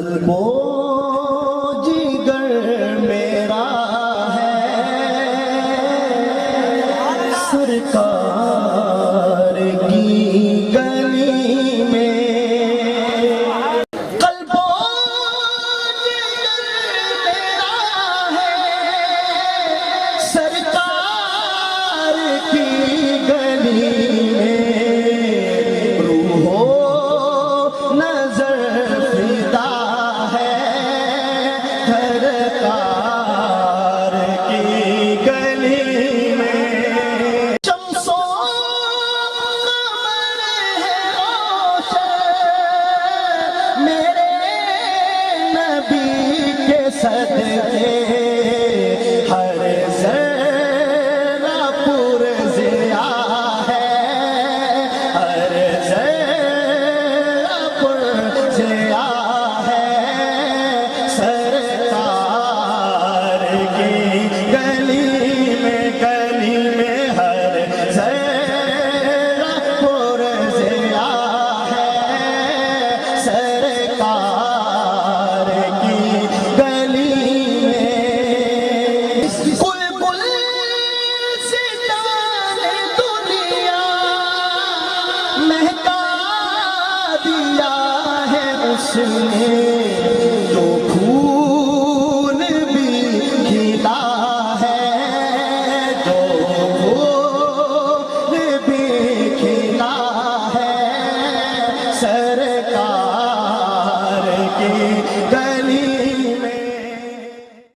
قلب و جگر میرا ہے سرکار کی گلی میں، قلب و جگر میرا ہے سرکار کی گلی میں، روح و نظر فدا ہے سرکار کی گلی میں، شمس و قمر ہے روشن میرے نبی کے صدقے، ہر ذرہ پر ضیا ہے، ہر ذرہ پر ضیا ہے سرکار کی گلی میں، گلی میں ہر ذرہ پر ضیا ہے سرکار کی گلی میں، بلبل ستارے دنیا مہکا دیا ہے اس نے،